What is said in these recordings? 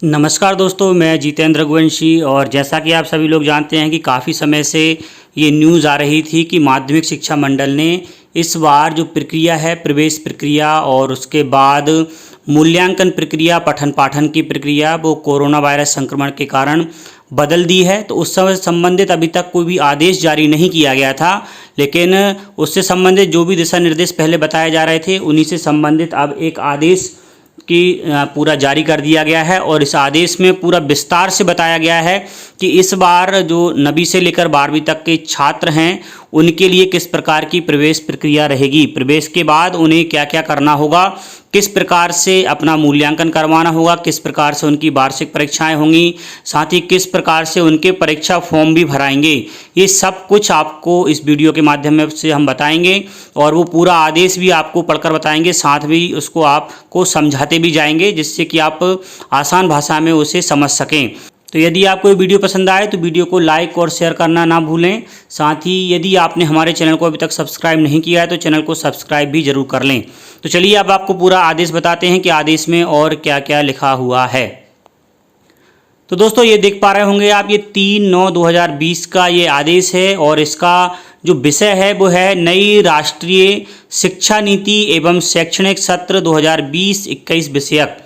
नमस्कार दोस्तों, मैं जितेंद्र रघुवंशी। और जैसा कि आप सभी लोग जानते हैं कि काफ़ी समय से ये न्यूज़ आ रही थी कि माध्यमिक शिक्षा मंडल ने इस बार जो प्रक्रिया है, प्रवेश प्रक्रिया और उसके बाद मूल्यांकन प्रक्रिया, पठन पाठन की प्रक्रिया, वो कोरोना वायरस संक्रमण के कारण बदल दी है। तो उस समय संबंधित अभी तक कोई भी आदेश जारी नहीं किया गया था, लेकिन उससे संबंधित जो भी दिशा निर्देश पहले बताए जा रहे थे उन्हीं से संबंधित अब एक आदेश की पूरा जारी कर दिया गया है। और इस आदेश में पूरा विस्तार से बताया गया है कि इस बार जो 9वीं से लेकर 12वीं तक के छात्र हैं उनके लिए किस प्रकार की प्रवेश प्रक्रिया रहेगी, प्रवेश के बाद उन्हें क्या क्या करना होगा, किस प्रकार से अपना मूल्यांकन करवाना होगा, किस प्रकार से उनकी वार्षिक परीक्षाएं होंगी, साथ ही किस प्रकार से उनके परीक्षा फॉर्म भी भराएंगे। ये सब कुछ आपको इस वीडियो के माध्यम से हम बताएंगे और वो पूरा आदेश भी आपको पढ़कर बताएंगे, साथ भी उसको आपको समझाते भी जाएंगे जिससे कि आप आसान भाषा में उसे समझ सकें। तो यदि आपको ये वीडियो पसंद आए तो वीडियो को लाइक और शेयर करना ना भूलें। साथ ही यदि आपने हमारे चैनल को अभी तक सब्सक्राइब नहीं किया है तो चैनल को सब्सक्राइब भी जरूर कर लें। तो चलिए अब आपको पूरा आदेश बताते हैं कि आदेश में और क्या क्या लिखा हुआ है। तो दोस्तों, ये देख पा रहे होंगे आप, ये 3/9/2020 का ये आदेश है और इसका जो विषय है वो है नई राष्ट्रीय शिक्षा नीति एवं शैक्षणिक सत्र 2020-21 विषयक।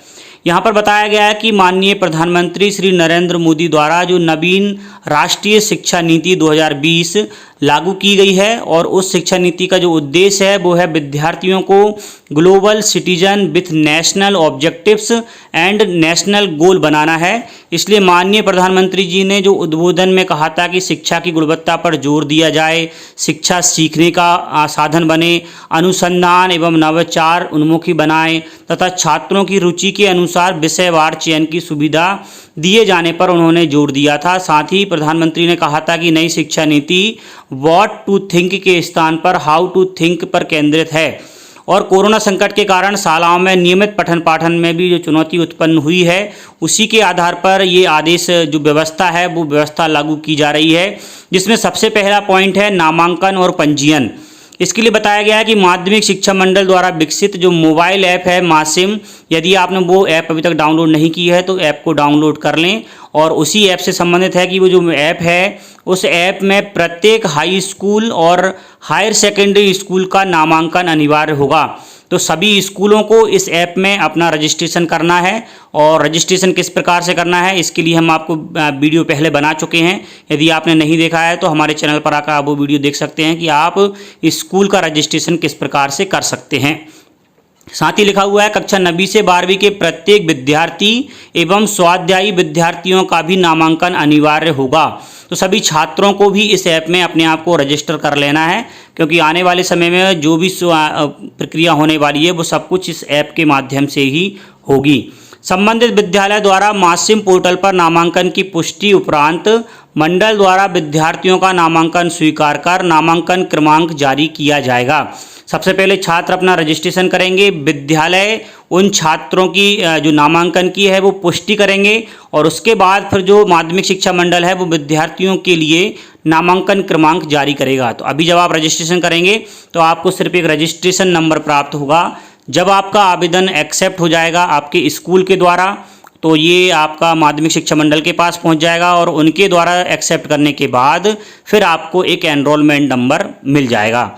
यहाँ पर बताया गया है कि माननीय प्रधानमंत्री श्री नरेंद्र मोदी द्वारा जो नवीन राष्ट्रीय शिक्षा नीति 2020 लागू की गई है और उस शिक्षा नीति का जो उद्देश्य है वो है विद्यार्थियों को global citizen with national objectives and national goal बनाना है। इसलिए माननीय प्रधानमंत्री जी ने जो उद्बोधन में कहा था कि शिक्षा की गुणवत्ता पर जोर दिया जाए, शिक्षा सीखने का साधन बने, अनुसंधान एवं नवाचार उन्मुखी बनाए तथा छात्रों की रुचि के अनुसार विषयवार चयन की सुविधा दिए जाने पर उन्होंने जोर दिया था। साथ ही प्रधानमंत्री ने कहा था कि नई शिक्षा नीति व्हाट टू थिंक के स्थान पर हाउ टू थिंक पर केंद्रित है और कोरोना संकट के कारण शालाओं में नियमित पठन पाठन में भी जो चुनौती उत्पन्न हुई है उसी के आधार पर ये आदेश जो व्यवस्था है वो व्यवस्था लागू की जा रही है, जिसमें सबसे पहला पॉइंट है नामांकन और पंजीयन। इसके लिए बताया गया है कि माध्यमिक शिक्षा मंडल द्वारा विकसित जो मोबाइल ऐप है मासिम, यदि आपने वो ऐप अभी तक डाउनलोड नहीं की है तो ऐप को डाउनलोड कर लें। और उसी ऐप से संबंधित है कि वो जो ऐप है उस ऐप में प्रत्येक हाई स्कूल और हायर सेकेंडरी स्कूल का नामांकन अनिवार्य होगा। तो सभी स्कूलों को इस ऐप में अपना रजिस्ट्रेशन करना है और रजिस्ट्रेशन किस प्रकार से करना है इसके लिए हम आपको वीडियो पहले बना चुके हैं। यदि आपने नहीं देखा है तो हमारे चैनल पर आकर आप वो वीडियो देख सकते हैं कि आप स्कूल का रजिस्ट्रेशन किस प्रकार से कर सकते हैं। साथ ही लिखा हुआ है कक्षा 9वीं से 12वीं के प्रत्येक विद्यार्थी एवं स्वाध्यायी विद्यार्थियों का भी नामांकन अनिवार्य होगा। तो सभी छात्रों को भी इस ऐप में अपने आप को रजिस्टर कर लेना है, क्योंकि आने वाले समय में जो भी प्रक्रिया होने वाली है वो सब कुछ इस ऐप के माध्यम से ही होगी। संबंधित विद्यालय द्वारा मासिम पोर्टल पर नामांकन की पुष्टि उपरांत मंडल द्वारा विद्यार्थियों का नामांकन स्वीकार कर नामांकन क्रमांक जारी किया जाएगा। सबसे पहले छात्र अपना रजिस्ट्रेशन करेंगे, विद्यालय उन छात्रों की जो नामांकन की है वो पुष्टि करेंगे और उसके बाद फिर जो माध्यमिक शिक्षा मंडल है वो विद्यार्थियों के लिए नामांकन क्रमांक जारी करेगा। तो अभी जब आप रजिस्ट्रेशन करेंगे तो आपको सिर्फ एक रजिस्ट्रेशन नंबर प्राप्त होगा। जब आपका आवेदन एक्सेप्ट हो जाएगा आपके स्कूल के द्वारा तो ये आपका माध्यमिक शिक्षा मंडल के पास पहुंच जाएगा और उनके द्वारा एक्सेप्ट करने के बाद फिर आपको एक एनरोलमेंट नंबर मिल जाएगा।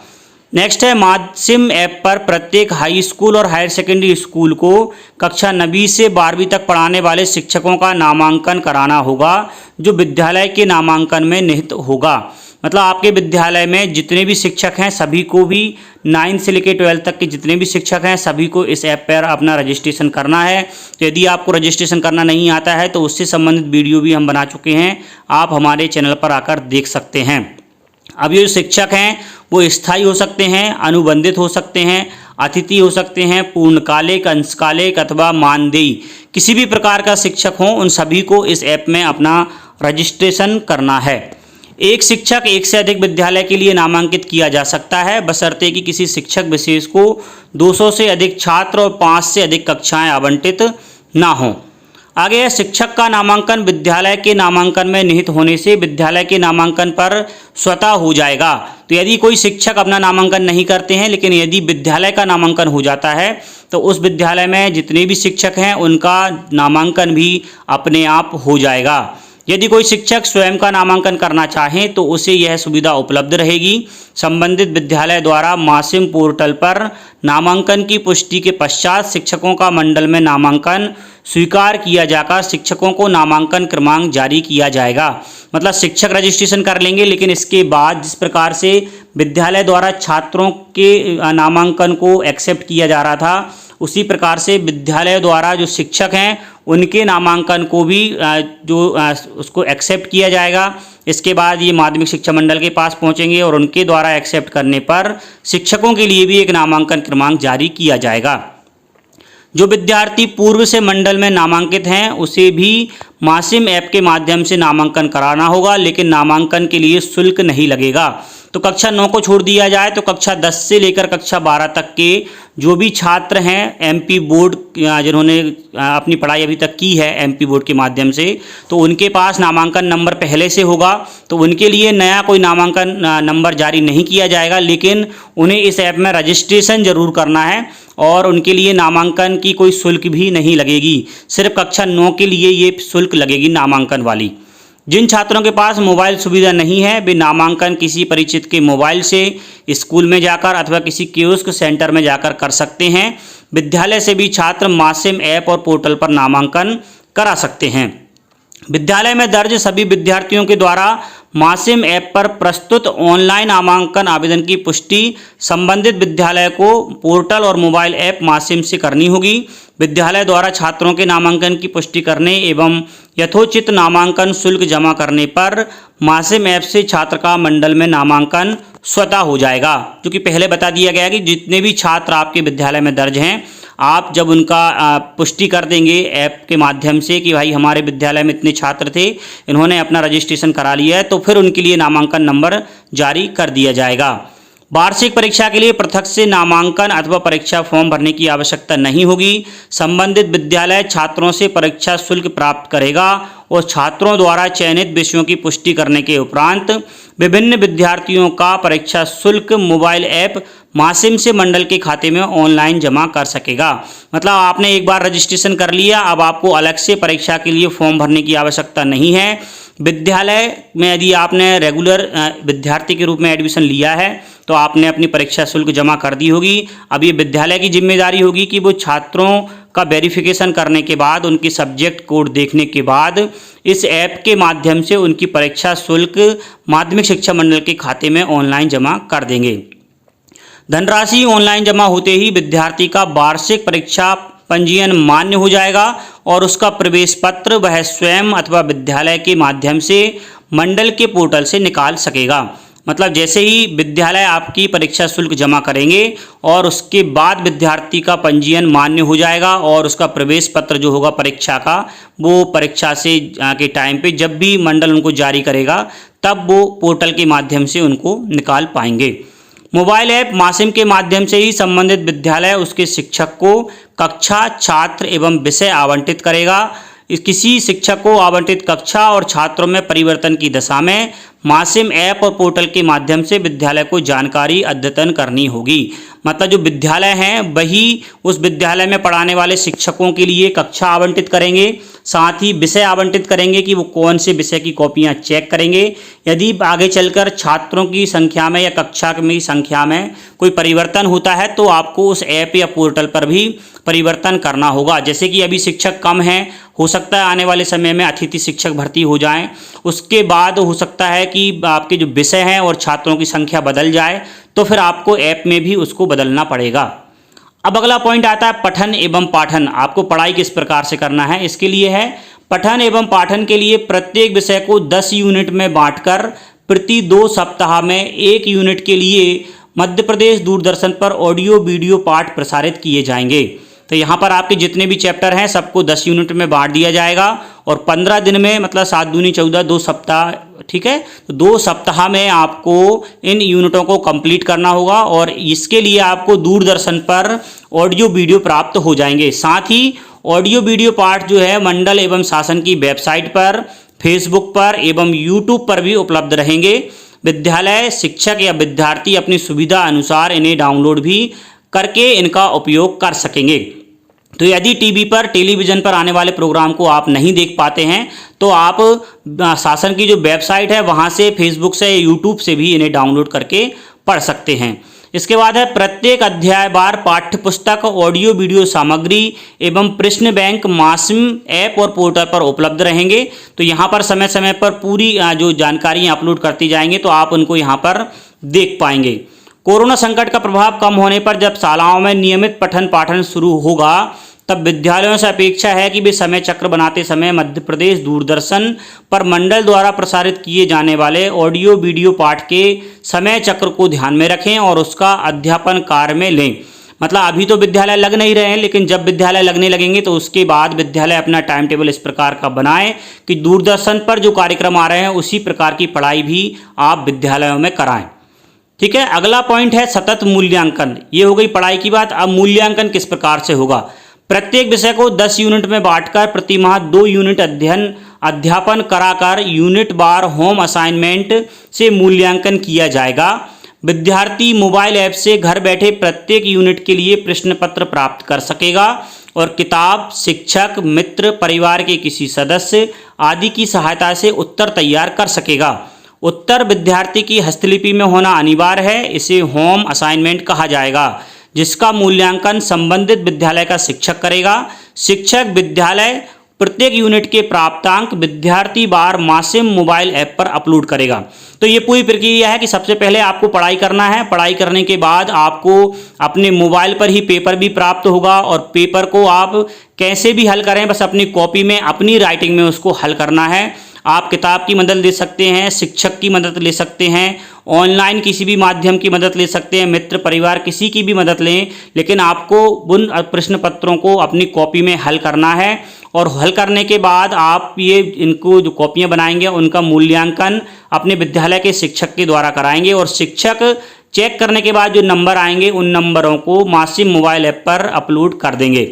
नेक्स्ट है मासिम ऐप पर प्रत्येक हाई स्कूल और हायर सेकेंडरी स्कूल को कक्षा 9वीं से 12वीं तक पढ़ाने वाले शिक्षकों का नामांकन कराना होगा जो विद्यालय के नामांकन में निहित होगा। मतलब आपके विद्यालय में जितने भी शिक्षक हैं सभी को भी 9 से लेकर 12 तक के जितने भी शिक्षक हैं सभी को इस ऐप पर अपना रजिस्ट्रेशन करना है। तो यदि आपको रजिस्ट्रेशन करना नहीं आता है तो उससे संबंधित वीडियो भी हम बना चुके हैं, आप हमारे चैनल पर आकर देख सकते हैं। अब ये जो शिक्षक हैं वो स्थायी हो सकते हैं, अनुबंधित हो सकते हैं, अतिथि हो सकते हैं, पूर्णकालिक, अंशकालिक अथवा मानदेय, किसी भी प्रकार का शिक्षक हो उन सभी को इस ऐप में अपना रजिस्ट्रेशन करना है। एक शिक्षक एक से अधिक विद्यालय के लिए नामांकित किया जा सकता है बशर्ते कि किसी शिक्षक विशेष को 200 से अधिक छात्र और 5 से अधिक कक्षाएं आवंटित ना हों। आगे है शिक्षक का नामांकन विद्यालय के नामांकन में निहित होने से विद्यालय के नामांकन पर स्वतः हो जाएगा। तो तो यदि कोई शिक्षक अपना नामांकन नहीं करते हैं, लेकिन यदि विद्यालय का नामांकन हो जाता है तो उस विद्यालय में जितने भी शिक्षक हैं उनका नामांकन भी अपने आप हो जाएगा। यदि कोई शिक्षक स्वयं का नामांकन करना चाहें तो उसे यह सुविधा उपलब्ध रहेगी। संबंधित विद्यालय द्वारा मासिम पोर्टल पर नामांकन की पुष्टि के पश्चात शिक्षकों का मंडल में नामांकन स्वीकार किया जाकर शिक्षकों को नामांकन क्रमांक जारी किया जाएगा। मतलब शिक्षक रजिस्ट्रेशन कर लेंगे, लेकिन इसके बाद जिस प्रकार से विद्यालय द्वारा छात्रों के नामांकन को एक्सेप्ट किया जा रहा था, उसी प्रकार से विद्यालय द्वारा जो शिक्षक हैं उनके नामांकन को भी उसको एक्सेप्ट किया जाएगा। इसके बाद ये माध्यमिक शिक्षा मंडल के पास पहुंचेंगे और उनके द्वारा एक्सेप्ट करने पर शिक्षकों के लिए भी एक नामांकन क्रमांक जारी किया जाएगा। जो विद्यार्थी पूर्व से मंडल में नामांकित हैं उसे भी मासिम ऐप के माध्यम से नामांकन कराना होगा, लेकिन नामांकन के लिए शुल्क नहीं लगेगा। तो कक्षा 9 को छोड़ दिया जाए तो कक्षा 10 से लेकर कक्षा 12 तक के जो भी छात्र हैं एमपी बोर्ड जिन्होंने अपनी पढ़ाई अभी तक की है एमपी बोर्ड के माध्यम से, तो उनके पास नामांकन नंबर पहले से होगा, तो उनके लिए नया कोई नामांकन नंबर जारी नहीं किया जाएगा, लेकिन उन्हें इस ऐप में रजिस्ट्रेशन जरूर करना है और उनके लिए नामांकन की कोई शुल्क भी नहीं लगेगी। सिर्फ कक्षा 9 के लिए ये शुल्क लगेगी नामांकन वाली। जिन छात्रों के पास मोबाइल सुविधा नहीं है वे नामांकन किसी परिचित के मोबाइल से स्कूल में जाकर अथवा किसी कियोस्क सेंटर में जाकर कर सकते हैं। विद्यालय से भी छात्र मासिम ऐप और पोर्टल पर नामांकन करा सकते हैं। विद्यालय में दर्ज सभी विद्यार्थियों के द्वारा मासिम ऐप पर प्रस्तुत ऑनलाइन नामांकन आवेदन की पुष्टि संबंधित विद्यालय को पोर्टल और मोबाइल ऐप मासिम से करनी होगी। विद्यालय द्वारा छात्रों के नामांकन की पुष्टि करने एवं यथोचित नामांकन शुल्क जमा करने पर मासिम ऐप से छात्र का मंडल में नामांकन स्वतः हो जाएगा। जो कि पहले बता दिया गया कि जितने भी छात्र आपके विद्यालय में दर्ज हैं, आप जब उनका पुष्टि कर देंगे ऐप के माध्यम से कि भाई हमारे विद्यालय में इतने छात्र थे, इन्होंने अपना रजिस्ट्रेशन करा लिया है, तो फिर उनके लिए नामांकन नंबर जारी कर दिया जाएगा। वार्षिक परीक्षा के लिए पृथक से नामांकन अथवा परीक्षा फॉर्म भरने की आवश्यकता नहीं होगी। संबंधित विद्यालय छात्रों से परीक्षा शुल्क प्राप्त करेगा और छात्रों द्वारा चयनित विषयों की पुष्टि करने के उपरांत विभिन्न विद्यार्थियों का परीक्षा शुल्क मोबाइल ऐप मासिम से मंडल के खाते में ऑनलाइन जमा कर सकेगा। मतलब आपने एक बार रजिस्ट्रेशन कर लिया, अब आपको अलग से परीक्षा के लिए फॉर्म भरने की आवश्यकता नहीं है। विद्यालय में यदि आपने रेगुलर विद्यार्थी के रूप में एडमिशन लिया है तो आपने अपनी परीक्षा शुल्क जमा कर दी होगी। अब ये विद्यालय की जिम्मेदारी होगी कि वो छात्रों का वेरिफिकेशन करने के बाद, उनकी सब्जेक्ट कोड देखने के बाद इस ऐप के माध्यम से उनकी परीक्षा शुल्क माध्यमिक शिक्षा मंडल के खाते में ऑनलाइन जमा कर देंगे। धनराशि ऑनलाइन जमा होते ही विद्यार्थी का वार्षिक परीक्षा पंजीयन मान्य हो जाएगा और उसका प्रवेश पत्र वह स्वयं अथवा विद्यालय के माध्यम से मंडल के पोर्टल से निकाल सकेगा। मतलब जैसे ही विद्यालय आपकी परीक्षा शुल्क जमा करेंगे और उसके बाद विद्यार्थी का पंजीयन मान्य हो जाएगा और उसका प्रवेश पत्र जो होगा परीक्षा का, वो परीक्षा से के टाइम पे जब भी मंडल उनको जारी करेगा तब वो पोर्टल के माध्यम से उनको निकाल पाएंगे। मोबाइल ऐप मासिम के माध्यम से ही संबंधित विद्यालय उसके शिक्षक को कक्षा, छात्र एवं विषय आवंटित करेगा। किसी शिक्षक को आवंटित कक्षा और छात्रों में परिवर्तन की दशा में मासिम ऐप और पोर्टल के माध्यम से विद्यालय को जानकारी अद्यतन करनी होगी। मतलब जो विद्यालय हैं वही उस विद्यालय में पढ़ाने वाले शिक्षकों के लिए कक्षा आवंटित करेंगे, साथ ही विषय आवंटित करेंगे कि वो कौन से विषय की कॉपियां चेक करेंगे। यदि आगे चलकर छात्रों की संख्या में या कक्षा में संख्या में कोई परिवर्तन होता है तो आपको उस ऐप या पोर्टल पर भी परिवर्तन करना होगा। जैसे कि अभी शिक्षक कम हैं, हो सकता है आने वाले समय में अतिथि शिक्षक भर्ती हो जाएं, उसके बाद हो सकता है कि आपके जो विषय हैं और छात्रों की संख्या बदल जाए, तो फिर आपको ऐप में भी उसको बदलना पड़ेगा। अब अगला पॉइंट आता है पठन एवं पाठन। आपको पढ़ाई किस प्रकार से करना है, इसके लिए है पठन एवं पाठन के लिए प्रत्येक विषय को 10 यूनिट में बांटकर प्रति 2 सप्ताह में 1 यूनिट के लिए मध्य प्रदेश दूरदर्शन पर ऑडियो वीडियो पाठ प्रसारित किए जाएंगे। तो यहाँ पर आपके जितने भी चैप्टर हैं सबको 10 यूनिट में बांट दिया जाएगा और 15 दिन में, मतलब 7 दूनी 14, 2 सप्ताह, ठीक है। तो 2 सप्ताह में आपको इन यूनिटों को कंप्लीट करना होगा और इसके लिए आपको दूरदर्शन पर ऑडियो वीडियो प्राप्त हो जाएंगे। साथ ही ऑडियो वीडियो पाठ जो है मंडल एवं शासन की वेबसाइट पर, फेसबुक पर एवं यूट्यूब पर भी उपलब्ध रहेंगे। विद्यालय शिक्षक या विद्यार्थी अपनी सुविधा अनुसार इन्हें डाउनलोड भी करके इनका उपयोग कर सकेंगे। तो यदि टीवी पर टेलीविज़न पर आने वाले प्रोग्राम को आप नहीं देख पाते हैं तो आप शासन की जो वेबसाइट है वहाँ से, फेसबुक से, यूट्यूब से भी इन्हें डाउनलोड करके पढ़ सकते हैं। इसके बाद है प्रत्येक अध्यायवार पाठ्य पुस्तक, ऑडियो वीडियो सामग्री एवं प्रश्न बैंक मासिम ऐप और पोर्टल पर उपलब्ध रहेंगे। तो यहाँ पर समय समय पर पूरी जो जानकारियाँ अपलोड करती जाएंगे तो आप उनको यहाँ पर देख पाएंगे। कोरोना संकट का प्रभाव कम होने पर जब शालाओं में नियमित पठन पाठन शुरू होगा तब विद्यालयों से अपेक्षा है कि वे समय चक्र बनाते समय मध्य प्रदेश दूरदर्शन पर मंडल द्वारा प्रसारित किए जाने वाले ऑडियो वीडियो पाठ के समय चक्र को ध्यान में रखें और उसका अध्यापन कार्य में लें। मतलब अभी तो विद्यालय लग नहीं रहे हैं, लेकिन जब विद्यालय लगने लगेंगे तो उसके बाद विद्यालय अपना टाइम टेबल इस प्रकार का बनाए कि दूरदर्शन पर जो कार्यक्रम आ रहे हैं उसी प्रकार की पढ़ाई भी आप विद्यालयों में कराएं। ठीक है, अगला पॉइंट है सतत मूल्यांकन। ये हो गई पढ़ाई की बात। अब मूल्यांकन किस प्रकार से होगा? प्रत्येक विषय को 10 यूनिट में बांटकर प्रति माह 2 यूनिट अध्यापन कराकर यूनिट बार होम असाइनमेंट से मूल्यांकन किया जाएगा। विद्यार्थी मोबाइल ऐप से घर बैठे प्रत्येक यूनिट के लिए प्रश्न पत्र प्राप्त कर सकेगा और किताब, शिक्षक, मित्र, परिवार के किसी सदस्य आदि की सहायता से उत्तर तैयार कर सकेगा। उत्तर विद्यार्थी की हस्तलिपि में होना अनिवार्य है। इसे होम असाइनमेंट कहा जाएगा, जिसका मूल्यांकन संबंधित विद्यालय का शिक्षक करेगा। शिक्षक विद्यालय प्रत्येक यूनिट के प्राप्तांक विद्यार्थी बार मासिम मोबाइल ऐप पर अपलोड करेगा। तो ये पूरी प्रक्रिया है कि सबसे पहले आपको पढ़ाई करना है। पढ़ाई करने के बाद आपको अपने मोबाइल पर ही पेपर भी प्राप्त होगा और पेपर को आप कैसे भी हल करें, बस अपनी कॉपी में, अपनी राइटिंग में उसको हल करना है। आप किताब की मदद ले सकते हैं, शिक्षक की मदद ले सकते हैं, ऑनलाइन किसी भी माध्यम की मदद ले सकते हैं, मित्र परिवार किसी की भी मदद लें, लेकिन आपको उन प्रश्न पत्रों को अपनी कॉपी में हल करना है। और हल करने के बाद आप ये इनको जो कॉपियाँ बनाएंगे उनका मूल्यांकन अपने विद्यालय के शिक्षक के द्वारा कराएंगे और शिक्षक चेक करने के बाद जो नंबर आएंगे उन नंबरों को मासिम मोबाइल ऐप पर अपलोड कर देंगे।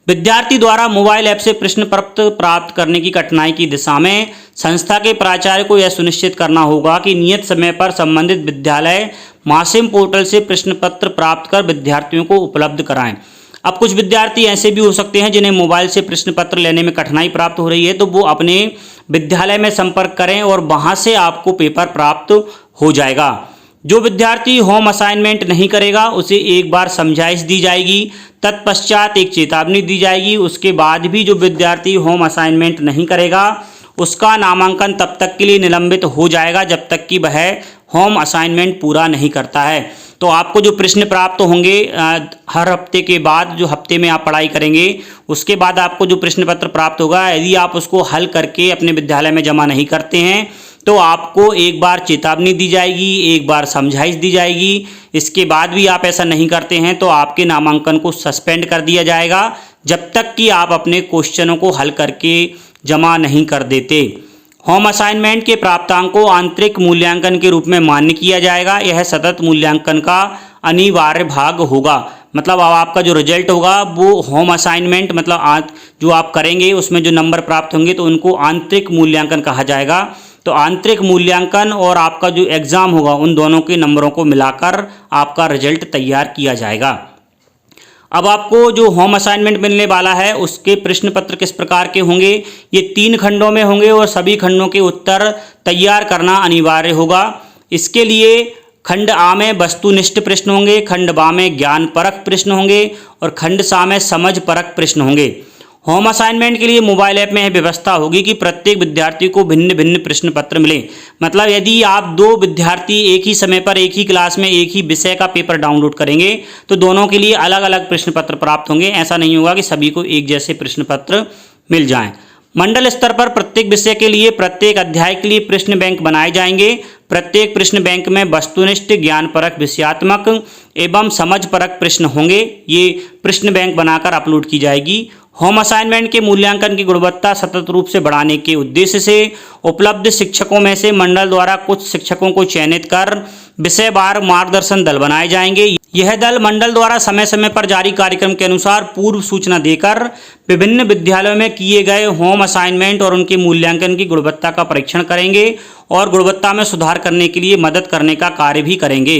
विद्यार्थी द्वारा मोबाइल ऐप से प्रश्न पत्र प्राप्त करने की कठिनाई की दिशा में संस्था के प्राचार्य को यह सुनिश्चित करना होगा कि नियत समय पर संबंधित विद्यालय मासिम पोर्टल से प्रश्न पत्र प्राप्त कर विद्यार्थियों को उपलब्ध कराएं। अब कुछ विद्यार्थी ऐसे भी हो सकते हैं जिन्हें मोबाइल से प्रश्न पत्र लेने में कठिनाई प्राप्त हो रही है, तो वो अपने विद्यालय में संपर्क करें और वहाँ से आपको पेपर प्राप्त हो जाएगा। जो विद्यार्थी होम असाइनमेंट नहीं करेगा उसे एक बार समझाइश दी जाएगी, तत्पश्चात एक चेतावनी दी जाएगी। उसके बाद भी जो विद्यार्थी होम असाइनमेंट नहीं करेगा उसका नामांकन तब तक के लिए निलंबित हो जाएगा जब तक कि वह होम असाइनमेंट पूरा नहीं करता है। तो आपको जो प्रश्न प्राप्त होंगे हर हफ्ते के बाद, जो हफ्ते में आप पढ़ाई करेंगे उसके बाद आपको जो प्रश्न पत्र प्राप्त होगा, यदि आप उसको हल करके अपने विद्यालय में जमा नहीं करते हैं तो आपको एक बार चेतावनी दी जाएगी, एक बार समझाइश दी जाएगी। इसके बाद भी आप ऐसा नहीं करते हैं तो आपके नामांकन को सस्पेंड कर दिया जाएगा जब तक कि आप अपने क्वेश्चनों को हल करके जमा नहीं कर देते। होम असाइनमेंट के प्राप्तांक को आंतरिक मूल्यांकन के रूप में मान्य किया जाएगा। यह सतत मूल्यांकन का अनिवार्य भाग होगा। मतलब अब आपका जो रिजल्ट होगा वो होम असाइनमेंट मतलब जो आप करेंगे उसमें जो नंबर प्राप्त होंगे तो उनको आंतरिक मूल्यांकन कहा जाएगा। तो आंतरिक मूल्यांकन और आपका जो एग्ज़ाम होगा उन दोनों के नंबरों को मिलाकर आपका रिजल्ट तैयार किया जाएगा। अब आपको जो होम असाइनमेंट मिलने वाला है उसके प्रश्न पत्र किस प्रकार के होंगे? ये 3 खंडों में होंगे और सभी खंडों के उत्तर तैयार करना अनिवार्य होगा। इसके लिए खंड आ में वस्तुनिष्ठ प्रश्न होंगे, खंड बा में ज्ञान परक प्रश्न होंगे और खंड सा में समझ परक प्रश्न होंगे। होम असाइनमेंट के लिए मोबाइल ऐप में यह व्यवस्था होगी कि प्रत्येक विद्यार्थी को भिन्न भिन्न प्रश्न पत्र मिले। मतलब यदि आप 2 विद्यार्थी एक ही समय पर एक ही क्लास में एक ही विषय का पेपर डाउनलोड करेंगे तो दोनों के लिए अलग अलग प्रश्न पत्र प्राप्त होंगे। ऐसा नहीं होगा कि सभी को एक जैसे प्रश्न पत्र मिल जाएं। मंडल स्तर पर प्रत्येक विषय के लिए, प्रत्येक अध्याय के लिए प्रश्न बैंक बनाए जाएंगे। प्रत्येक प्रश्न बैंक में वस्तुनिष्ठ, ज्ञान परक, विषयात्मक एवं समझ परक प्रश्न होंगे। ये प्रश्न बैंक बनाकर अपलोड की जाएगी। होम असाइनमेंट के मूल्यांकन की गुणवत्ता सतत रूप से बढ़ाने के उद्देश्य से उपलब्ध शिक्षकों में से मंडल द्वारा कुछ शिक्षकों को चयनित कर विषयवार मार्गदर्शन दल बनाए जाएंगे। यह दल मंडल द्वारा समय समय पर जारी कार्यक्रम के अनुसार पूर्व सूचना देकर विभिन्न विद्यालयों में किए गए होम असाइनमेंट और उनके मूल्यांकन की गुणवत्ता का परीक्षण करेंगे और गुणवत्ता में सुधार करने के लिए मदद करने का कार्य भी करेंगे।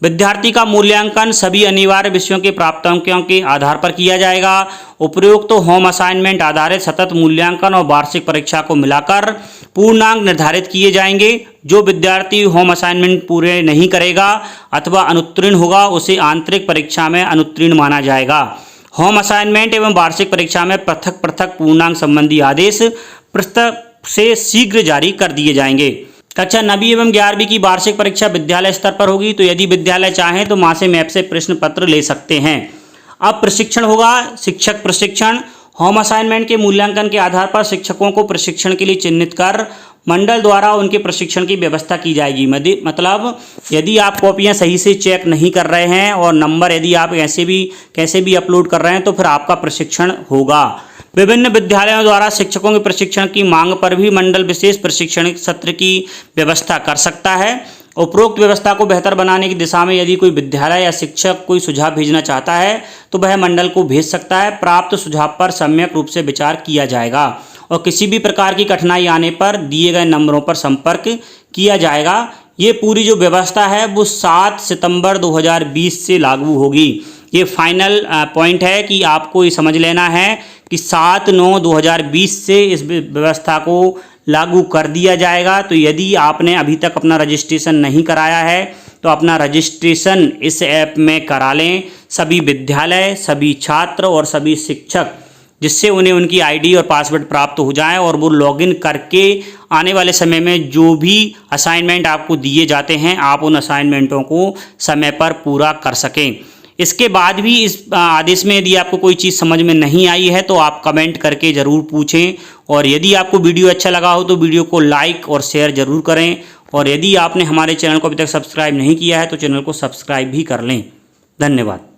विद्यार्थी का मूल्यांकन सभी अनिवार्य विषयों के प्राप्त अंकों के आधार पर किया जाएगा। उपरोक्त तो होम असाइनमेंट आधारित सतत मूल्यांकन और वार्षिक परीक्षा को मिलाकर पूर्णांक निर्धारित किए जाएंगे। जो विद्यार्थी होम असाइनमेंट पूरे नहीं करेगा अथवा अनुत्तीर्ण होगा उसे आंतरिक परीक्षा में अनुत्तीर्ण माना जाएगा। होम असाइनमेंट एवं वार्षिक परीक्षा में पृथक पृथक पूर्णांक संबंधी आदेश पुस्तक से शीघ्र जारी कर दिए जाएंगे। कक्षा 9वीं एवं 11वीं की वार्षिक परीक्षा विद्यालय स्तर पर होगी, तो यदि विद्यालय चाहें तो मासिक ऐप से प्रश्न पत्र ले सकते हैं। अब प्रशिक्षण होगा, शिक्षक प्रशिक्षण। होम असाइनमेंट के मूल्यांकन के आधार पर शिक्षकों को प्रशिक्षण के लिए चिन्हित कर मंडल द्वारा उनके प्रशिक्षण की व्यवस्था की जाएगी। मतलब यदि आप कॉपियां सही से चेक नहीं कर रहे हैं और नंबर यदि आप कैसे भी अपलोड कर रहे हैं तो फिर आपका प्रशिक्षण होगा। विभिन्न विद्यालयों द्वारा शिक्षकों के प्रशिक्षण की मांग पर भी मंडल विशेष प्रशिक्षण सत्र की व्यवस्था कर सकता है। उपरोक्त व्यवस्था को बेहतर बनाने की दिशा में यदि कोई विद्यालय या शिक्षक कोई सुझाव भेजना चाहता है तो वह मंडल को भेज सकता है। प्राप्त सुझाव पर सम्यक रूप से विचार किया जाएगा और किसी भी प्रकार की कठिनाई आने पर दिए गए नंबरों पर संपर्क किया जाएगा। ये पूरी जो व्यवस्था है वो 7 सितंबर 2020 से लागू होगी। ये फाइनल पॉइंट है कि आपको ये समझ लेना है कि 7/9/2020 से इस व्यवस्था को लागू कर दिया जाएगा। तो यदि आपने अभी तक अपना रजिस्ट्रेशन नहीं कराया है तो अपना रजिस्ट्रेशन इस ऐप में करा लें, सभी विद्यालय, सभी छात्र और सभी शिक्षक, जिससे उन्हें उनकी आईडी और पासवर्ड प्राप्त हो जाए और वो लॉगिन करके आने वाले समय में जो भी असाइनमेंट आपको दिए जाते हैं आप उन असाइनमेंटों को समय पर पूरा कर सकें। इसके बाद भी इस आदेश में यदि आपको कोई चीज़ समझ में नहीं आई है तो आप कमेंट करके ज़रूर पूछें, और यदि आपको वीडियो अच्छा लगा हो तो वीडियो को लाइक और शेयर ज़रूर करें, और यदि आपने हमारे चैनल को अभी तक सब्सक्राइब नहीं किया है तो चैनल को सब्सक्राइब भी कर लें। धन्यवाद।